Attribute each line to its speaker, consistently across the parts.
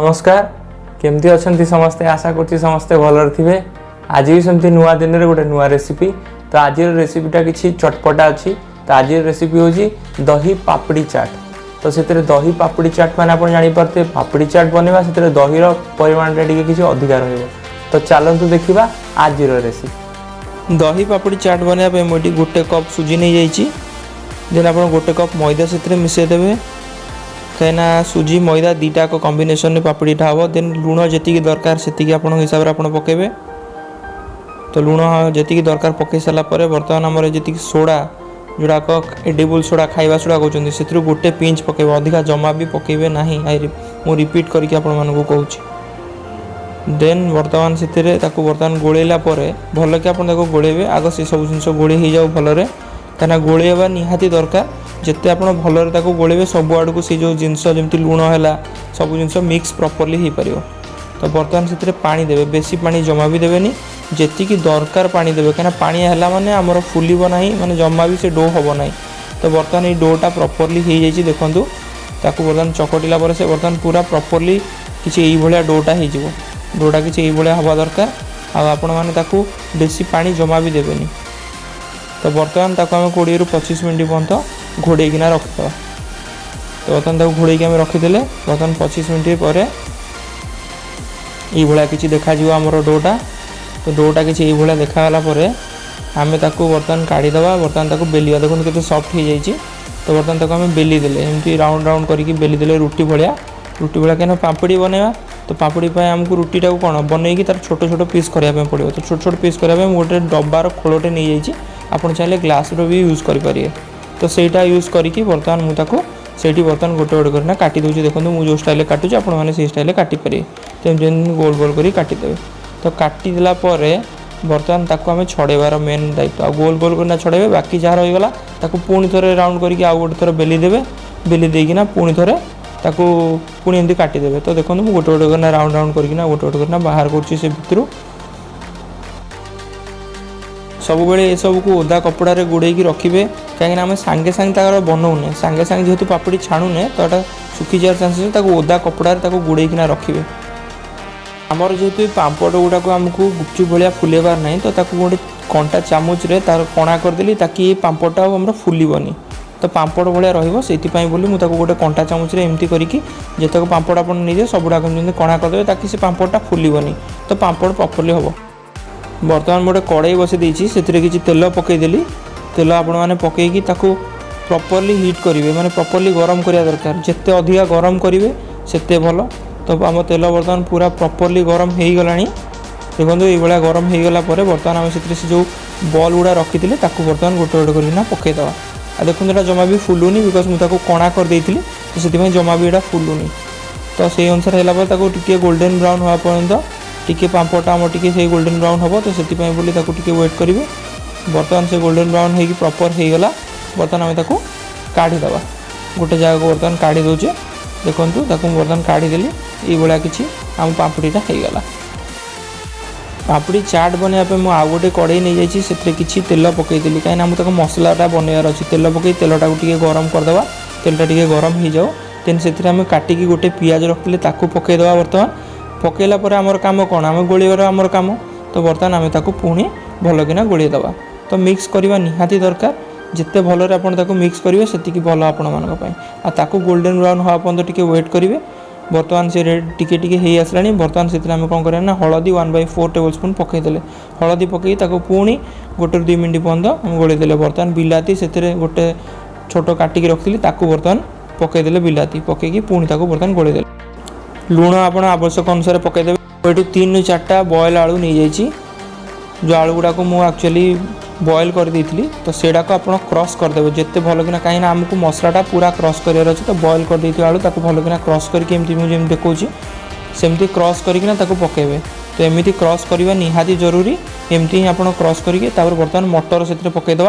Speaker 1: नमस्कार केमती अच्छा समस्ते आशा कर समस्ते भलर थे। आज भी सेमती नुआ दिन में गोटे नुआ रेसिपी। तो आज रेसिपीटा किसी चटपटा अच्छी। तो आज रेसिपी हूँ दही पापड़ी चाट। तो से दही पापड़ी चाट मैंने आप जापारे पापड़ी चाट बनवा से दही परिमाण किसी अधिका रही। तो चलतु देखा आज रेसिपी। दही पापड़ी चाट बनवाई मुझे गोटे कप सुजी नहीं जाइए। देन आप गोटे कप मैदा से मिसईदे कहीं सुजी मैदा दीटा को कॉम्बिनेशन में पापड़ीटा हम। देन लुण जी दरकार से हिसाब से आप पकेबे। तो लुण जी दरकार पकई सारापर बर्तमान आम जी सोडा जोड़ाक एडिबल सोडा खाଇବା सोडा कहते से गोटे पिंच पकेबे, अधिका जमा भी पकेबे ना। मु रिपीट करके कहूँ। देन बर्तमान से बर्तमान गोलेला भल कि आप गोलेबे आग से सब जिन गोली हो जाऊ भलरे कहीं गोलेबा निहाती दरकार। जिते आप भलरे गोलेबे सब आड़ को सी जो जिनस जमी लुण है सब जिन मिक्स प्रॉपर्ली हो पार। तो बर्तमान से पानी देवे, बेसी पानी जमा भी देवेनि, जी दरकार पानी देवे कहीं पानी है माने आमर फुलब ना माने जमा भी से डो हम ना। तो बर्तमान ये डोटा प्रॉपर्ली हो जाइए देखूँ। ताकू बर्तमान चकटिला से बर्तमान पूरा प्रॉपर्ली किसी भाया डोटा हो डोटा किसी भाया हवा दरकार। आपण मैंने बेसी पानी जमा भी देवेनि। तो बर्तमान आम 20 ରୁ 25 मिनट पर्यंत घोड़ेकिना रखिद। तो बर्तमान घोड़े आम रखीदे बर्तमान 25 मिनट पर ये किसी देखा आमर डोटा। तो डोटा किसी ये देखागला आम बर्तमान काढ़ीदे। बर्तमान बेलिया देखो के सफ्ट हो जाइए। तो बर्तमान आम बेली देले एमती राउंड राउंड करके बेली देले रुटी भाया कहीं पापड़ी बनवा। तो पापड़ी आमको रुटीटा को कौन बनई तार छोट छोट पीस करने पड़ो। तो छोट छोट पीस करने गोटे डब्बार खोलटे नहीं जाइए। आप चाहिए ग्लास भी यूज करेंगे। तो सहीटा यूज करके बर्तमान मुझे बर्तमान गोटे गोटे करना काटी दूसरी। देखो मुझे जो स्टाइल काटुचे आपने स्टाइल काटिपारे। तो गोल गोल कर काटिदेवे। तो काटिदेला बर्तमान आम छड़ेबार मेन दायित्व। गोल गोल करना छड़ेबे, बाकी जहाँ रहीगला पुणी थे राउंड करके आउ गोटे थर बेली देवे। बेली देकिना पुणी थे पुणी एमती काटिदेवे। तो देखो मुझे गोटे गोटे करना राउंड राउंड करना गोटे गोटे करना बाहर कर भितर सब बेले ये सब को ओदा कपड़ा गुड़े रखिए। कहीं आम सांगे सांगे बनाऊने सांगे सांगे जेहेतु पापड़ी छाणुने तो सुखी जार चान्सेस ओदा कपड़ा गुड़े रखिए। आमर जेहेतु पापड़ गुड़ाक आमको गुपचुप भाया फुलेबार ना। तो गोटे कंटा चामच तार कणा करदेली ताकि पापड़टा आम फुलबनी। तो पापड़ भाया रही बोली मुझे गोटे कंटा चामच एमती करके जितक पापड़ आप नहीं सबुड़ाक कणा करदे ताकि से पापड़टा फुलबनी। तो पापड़ प्रॉपर्ली हम। बर्तमान गोटे कड़ाई बसई देसी से किसी तेल पकईदेली। तेल आपण मैंने पकईकी प्रॉपर्ली हीट करेंगे माने प्रॉपर्ली गरम करिया दरकार। जिते अधिका गरम करेंगे सेते भल। तो आम तेल बर्तमान पूरा प्रॉपर्ली गरम हो गला। देखो ये गरम हो गला बर्तमान आम से जो बॉल गुड़ा रखी थे बर्तमान गोटे गोटे करना पकईदे। आ देखो यहाँ जमा भी फुलूनी बिकज मुझे कणा करदे तो से जमा भी यहाँ फुलूनी। तो से अनुसार है गोल्डन ब्राउन हवा पर्यंत टिके पापड़टा आम टे गोल्डन ब्राउन हम। तो से बोली टे वेट करेंगे। बर्तमान से गोल्डन ब्राउन हो प्रॉपर हो गला। बर्तमान आम काढ़ीदे गोटे जगह को बर्तमान काढ़ी दौचे। देखो बर्तमान काढ़ीदेली ये किसी आम पापड़ीटा हो गला। पापड़ी चाट बनवाई मुझे आउ गोटे कड़े नहीं जाइए से किसी तेल पकईदेली कहीं मुझे मसलाटा बनवार अच्छी। तेल पकई तेलटा को गरम करदे। तेलटा टे गरम हो जाओ। देन से काटिकी गोटे पियाज रखी पकईदे। बर्तमान पकईला आमर कम कौन आम गोलिबार आमर कम। तो बर्तमान आम पुणी भल कि गोलीदेवा। तो मिक्स करवा निहाती दरकार। जिते भलरे आप मिक्स करेंगे से भल आपण मानी। गोल्डन ब्राउन हवा पर्यंत टे वेट करेंगे। बर्तमान से रेड टिके टिके हो आसला। बर्तमान से कौन करना हलदी 1/4 टेबल स्पून पकईदे। हलदी पकई पुणी 1 ରୁ 2 मिनट पर्यंत गोलीदे। बर्तमान बिलाती से गोटे छोट काटिकी रखी बर्तमान पकईदे। बिलाती पकईकी पुणी बर्तमान गोलीदे। लुण आप आवश्यक अनुसार पकईदे। ये 3 ରୁ 4टा बॉयल आलू नहीं जाइए। जो आलू गुड़ाक मुझे एक्चुअली बॉयल कर देती। तो सेटा को आप क्रॉस करदे जिते भल कि कहीं आमको मसलाटा पूरा क्रॉस करार अच्छे। तो बॉयल कर देती आलू भल कि क्रॉस करके मुझे देखा सेमती क्रॉस करके पकेबे। तो एमती क्रॉस करवा निहाती जरूरी। एमती ही आप क्रॉस करके बर्तमान मटर से पकईदे।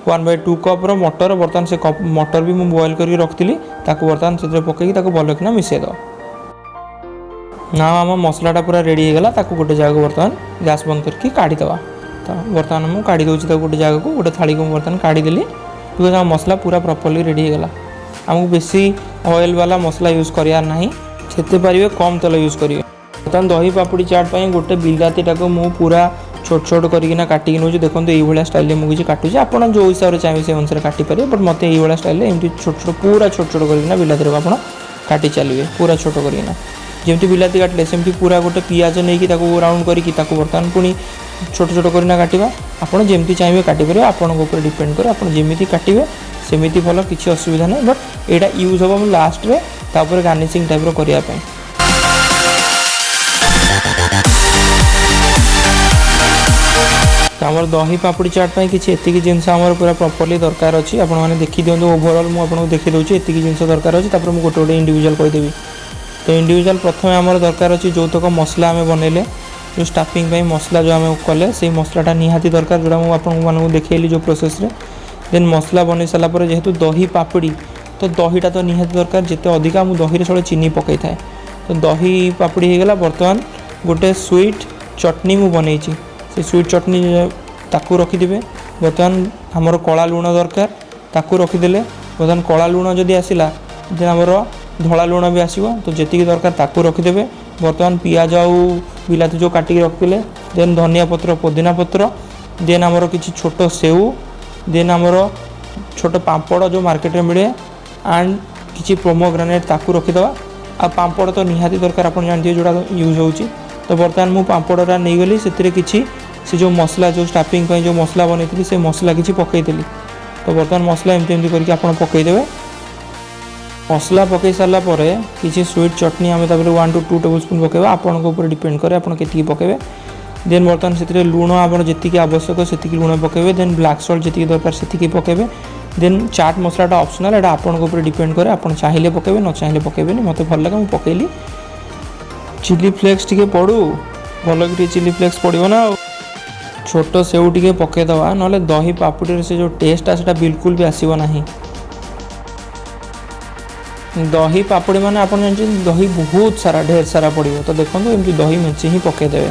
Speaker 1: 1/2 कप मटर बर्तमान से कप मटर भी मुझे बॉयल करके रखी बर्तमान से पकईकी भल कि मिसेद ना। आम मसलाटा पूरा रेडी हो गला। गोटे जगह बर्तमान गैस बंद करके काढ़ीदे। तो बर्तमान मुझे काढ़ी दूसरी गोटे जगह को गोटे थाली को बर्तमान काढ़ीदेली बिकज आम मसला पूरा प्रॉपर्ली रेडी हो गला। आमको बेसी ऑयल वाला मसला यूज करार ना। ଯେତେ ପାରିବେ କମ୍ ତେଲ ୟୁଜ୍ କରିବେ। ବର୍ତ୍ତମାନ ଦହି ପାପୁଡ଼ି ଚାଟ୍ ପାଇଁ ଗୋଟେ ବିଲାତିଟାକୁ ମୁଁ ପୁରା ଛୋଟ ଛୋଟ କରିକିନା କାଟିକି ନେଉଛି। ଦେଖନ୍ତୁ ଏଇଭଳିଆ ଷ୍ଟାଇଲ୍ରେ ମୁଁ କିଛି କାଟୁଛି, ଆପଣ ଯେଉଁ ହିସାବରେ ଚାହିଁବେ ସେ ଅନୁସାରେ କାଟିପାରିବେ। ବଟ୍ ମୋତେ ଏଇଭଳିଆ ଷ୍ଟାଇଲ୍ରେ ଏମିତି ଛୋଟ ଛୋଟ ପୁରା ଛୋଟ ଛୋଟ କରିକିନା ବିଲାତିଟାକୁ ଆପଣ କାଟି ଚାଲିବେ, ପୁରା ଛୋଟ କରିକିନା। ଯେମିତି ବିଲାତି କାଟିଲେ ସେମିତି ପୁରା ଗୋଟେ ପିଆଜ ନେଇକି ତାକୁ ରାଉଣ୍ଡ କରିକି ତାକୁ ବର୍ତ୍ତମାନ ପୁଣି ଛୋଟ ଛୋଟ କରିକିନା କାଟିବା। ଆପଣ ଯେମିତି ଚାହିଁବେ କାଟିପାରିବେ, ଆପଣଙ୍କ ଉପରେ ଡିପେଣ୍ଡ କରେ। ଆପଣ ଯେମିତି କାଟିବେ ସେମିତି ଭଲ, କିଛି ଅସୁବିଧା ନାହିଁ। ବଟ୍ ଏଇଟା ୟୁଜ୍ ହେବ ମୁଁ ଲାଷ୍ଟରେ ତାପରେ ଗାର୍ନିସିଂ ଟାଇପ୍ର କରିବା ପାଇଁ। ଆମର ଦହି ପାପୁଡ଼ି ଚାଟ୍ ପାଇଁ କିଛି ଏତିକି ଜିନିଷ ଆମର ପୁରା ପ୍ରପରଲି ଦରକାର ଅଛି। ଆପଣମାନେ ଦେଖିଦିଅନ୍ତୁ, ଓଭରଅଲ୍ ମୁଁ ଆପଣଙ୍କୁ ଦେଖିଦେଉଛି ଏତିକି ଜିନିଷ ଦରକାର ଅଛି। ତାପରେ ମୁଁ ଗୋଟେ ଗୋଟେ ଇଣ୍ଡିଭିଜୁଆଲ୍ କହିଦେବି। ତ ଇଣ୍ଡିଭିଜୁଆଲ୍ ପ୍ରଥମେ ଆମର ଦରକାର ଅଛି ଯେଉଁତକ ମସଲା ଆମେ ବନେଇଲେ, ଯେଉଁ ଷ୍ଟାଫିଂ ପାଇଁ ମସଲା ଯେଉଁ ଆମେ କଲେ ସେଇ ମସଲାଟା ନିହାତି ଦରକାର, ଯେଉଁଟା ମୁଁ ଆପଣମାନଙ୍କୁ ଦେଖେଇଲି ଯେଉଁ ପ୍ରୋସେସ୍ରେ। ଦେନ୍ ମସଲା ବନେଇ ସାରିଲା ପରେ ଯେହେତୁ ଦହି ପାପୁଡ଼ି, ତ ଦହିଟା ତ ନିହାତି ଦରକାର। ଯେତେ ଅଧିକା ମୁଁ ଦହିରେ ସବୁବେଳେ ଚିନି ପକାଇଥାଏ। ତ ଦହି ପାପୁଡ଼ି ହେଇଗଲା। ବର୍ତ୍ତମାନ ଗୋଟେ ସୁଇଟ୍ ଚଟନି ମୁଁ ବନେଇଛି, ସେ ସୁଇଟ୍ ଚଟନି ତାକୁ ରଖିଦେବେ। ବର୍ତ୍ତମାନ ଆମର କଳା ଲୁଣ ଦରକାର, ତାକୁ ରଖିଦେଲେ। ବର୍ତ୍ତମାନ କଳା ଲୁଣ ଯଦି ଆସିଲା ଦେନ୍ ଆମର ଧଳା ଲୁଣ ବି ଆସିବ, ତ ଯେତିକି ଦରକାର ତାକୁ ରଖିଦେବେ। ବର୍ତ୍ତମାନ ପିଆଜ ଆଉ ବିଲାତି ଯେଉଁ କାଟିକି ରଖିଥିଲେ, ଦେନ୍ ଧନିଆ ପତ୍ର, ପୋଦିନା ପତ୍ର, ଦେନ୍ ଆମର କିଛି ଛୋଟ ସେଉ, ଦେନ୍ ଆମର ଛୋଟ ପାମ୍ପଡ଼ ଯେଉଁ ମାର୍କେଟରେ ମିଳେ, ଆଣ୍ଡ କିଛି ପୋମୋଗ୍ରାନେଟ୍ ତାକୁ ରଖିଦେବା। ଆଉ ପାମ୍ପଡ଼ ତ ନିହାତି ଦରକାର, ଆପଣ ଜାଣିଥିବେ ଯେଉଁଟା ୟୁଜ୍ ହେଉଛି। ତ ବର୍ତ୍ତମାନ ମୁଁ ପାମ୍ପଡ଼ଟା ନେଇଗଲି, ସେଥିରେ କିଛି ସେ ଯେଉଁ ମସଲା, ଯେଉଁ ଷ୍ଟାଫିଂ ପାଇଁ ଯେଉଁ ମସଲା ବନେଇଥିଲି ସେ ମସଲା କିଛି ପକାଇଥିଲି। ତ ବର୍ତ୍ତମାନ ମସଲା ଏମିତି କରିକି ଆପଣ ପକାଇଦେବେ। ମସଲା ପକାଇ ସାରିଲା ପରେ କିଛି ସୁଇଟ୍ ଚଟନି ଆମେ ତାପରେ 1 to 2 ଟେବୁଲ୍ ସ୍ପୁନ୍ ପକାଇବା। ଆପଣଙ୍କ ଉପରେ ଡିପେଣ୍ଡ କରେ ଆପଣ କେତିକି ପକାଇବେ। ଦେନ୍ ବର୍ତ୍ତମାନ ସେଥିରେ ଲୁଣ ଆପଣ ଯେତିକି ଆବଶ୍ୟକ ସେତିକି ଲୁଣ ପକାଇବେ। ଦେନ୍ ବ୍ଲାକ୍ ସଲ୍ଟ ଯେତିକି ଦରକାର ସେତିକି ପକାଇବେ। ଦେନ୍ ଚାଟ୍ ମସଲାଟା ଅପସନାଲ୍, ଏଇଟା ଆପଣଙ୍କ ଉପରେ ଡିପେଣ୍ଡ କରେ। ଆପଣ ଚାହିଁଲେ ପକାଇବେ, ନ ଚାହିଁଲେ ପକାଇବେନି। ମୋତେ ଭଲ ଲାଗେ, ମୁଁ ପକାଇଲି। ଚିଲି ଫ୍ଲେକ୍ସ ଟିକେ ପଡ଼ୁ, ଭଲ କି ଟିକେ ଚିଲି ଫ୍ଲେକ୍ସ ପଡ଼ିବ ନା ଆଉ। ଛୋଟ ସେଉ ଟିକେ ପକାଇଦେବା, ନହେଲେ ଦହି ପାପୁଡ଼ିରେ ସେ ଯେଉଁ ଟେଷ୍ଟଟା ସେଟା ବିଲକୁଲ ବି ଆସିବ ନାହିଁ। ଦହି ପାପୁଡ଼ି ମାନେ ଆପଣ ଜାଣିଛନ୍ତି ଦହି ବହୁତ ସାରା, ଢେର ସାରା ପଡ଼ିବ। ତ ଦେଖନ୍ତୁ ଏମିତି ଦହି ମେଞ୍ଚେ ହିଁ ପକାଇଦେବେ।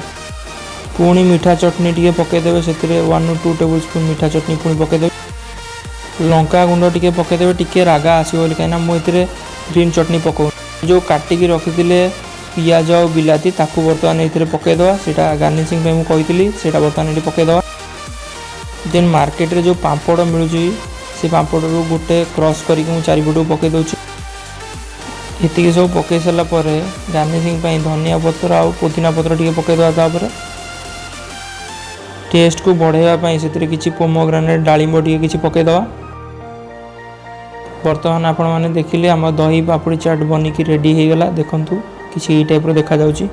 Speaker 1: ପୁଣି ମିଠା ଚଟନି ଟିକେ ପକାଇଦେବେ, ସେଥିରେ 1 to 2 ଟେବୁଲ୍ ସ୍ପୁନ୍ ମିଠା ଚଟନି ପୁଣି ପକାଇଦେବେ। ଲଙ୍କା ଗୁଣ୍ଡ ଟିକେ ପକାଇଦେବେ, ଟିକେ ରାଗା ଆସିବ ବୋଲି, କାହିଁକିନା ମୁଁ ଏଥିରେ ଗ୍ରୀନ୍ ଚଟନି ପକାଉନି। ଯେଉଁ କାଟିକି ରଖିଥିଲେ ପିଆଜ ଆଉ ବିଲାତି ତାକୁ ବର୍ତ୍ତମାନ ଏଥିରେ ପକାଇଦେବା। ସେଇଟା ଗାର୍ନିସିଂ ପାଇଁ ମୁଁ କହିଥିଲି, ସେଇଟା ବର୍ତ୍ତମାନ ଏଠି ପକାଇଦେବା। ଦେନ୍ ମାର୍କେଟରେ ଯେଉଁ ପାମ୍ପଡ଼ ମିଳୁଛି ସେ ପାମ୍ପଡ଼ରୁ ଗୋଟେ କ୍ରସ୍ କରିକି ମୁଁ ଚାରିପଟକୁ ପକାଇ ଦେଉଛି। ଏତିକି ସବୁ ପକାଇ ସାରିଲା ପରେ ଗାର୍ନିସିଂ ପାଇଁ ଧନିଆ ପତ୍ର ଆଉ ପୋଦିନା ପତ୍ର ଟିକେ ପକାଇଦେବା। ତାପରେ ଟେଷ୍ଟକୁ ବଢ଼ାଇବା ପାଇଁ ସେଥିରେ କିଛି ପୋମୋଗ୍ରାନେଟ୍, ଡାଳିମ୍ବ ଟିକେ କିଛି ପକାଇଦେବା। ବର୍ତ୍ତମାନ ଆପଣମାନେ ଦେଖିଲେ ଆମ ଦହି ପାପୁଡ଼ି ଚାଟ୍ ବନିକି ରେଡ଼ି ହେଇଗଲା। ଦେଖନ୍ତୁ କିଛି ଏଇ ଟାଇପ୍ର ଦେଖାଯାଉଛି।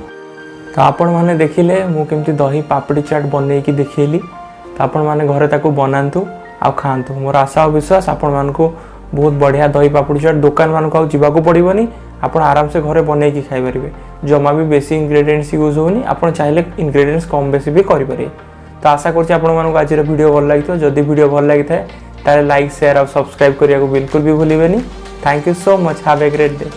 Speaker 1: ତ ଆପଣମାନେ ଦେଖିଲେ ମୁଁ କେମିତି ଦହି ପାପୁଡ଼ି ଚାଟ୍ ବନେଇକି ଦେଖେଇଲି। ତ ଆପଣମାନେ ଘରେ ତାକୁ ବନାନ୍ତୁ ଆଉ ଖାଆନ୍ତୁ। ମୋର ଆଶା ଆଉ ବିଶ୍ୱାସ ଆପଣମାନଙ୍କୁ ବହୁତ ବଢ଼ିଆ ଦହି ପାପୁଡ଼ି ଚାଟ୍, ଦୋକାନମାନଙ୍କୁ ଆଉ ଯିବାକୁ ପଡ଼ିବନି। ଆପଣ ଆରାମସେ ଘରେ ବନେଇକି ଖାଇପାରିବେ। ଜମା ବି ବେଶୀ ଇନଗ୍ରେଡ଼ିଏଣ୍ଟସ୍ ୟୁଜ୍ ହେଉନି। ଆପଣ ଚାହିଁଲେ ଇନଗ୍ରେଡ଼ିଏଣ୍ଟସ୍ କମ୍ ବେଶୀ ବି କରିପାରିବେ। ତ ଆଶା କରୁଛି ଆପଣମାନଙ୍କୁ ଆଜିର ଭିଡ଼ିଓ ଭଲ ଲାଗିଥିବ। ଯଦି ଭିଡ଼ିଓ ଭଲ ଲାଗିଥାଏ ତାହେଲେ ଲାଇକ୍, ସେୟାର ଆଉ ସବସ୍କ୍ରାଇବ୍ କରିବାକୁ ବିଲକୁଲ ବି ଭୁଲିବେନି। Thank you so much. Have a great day.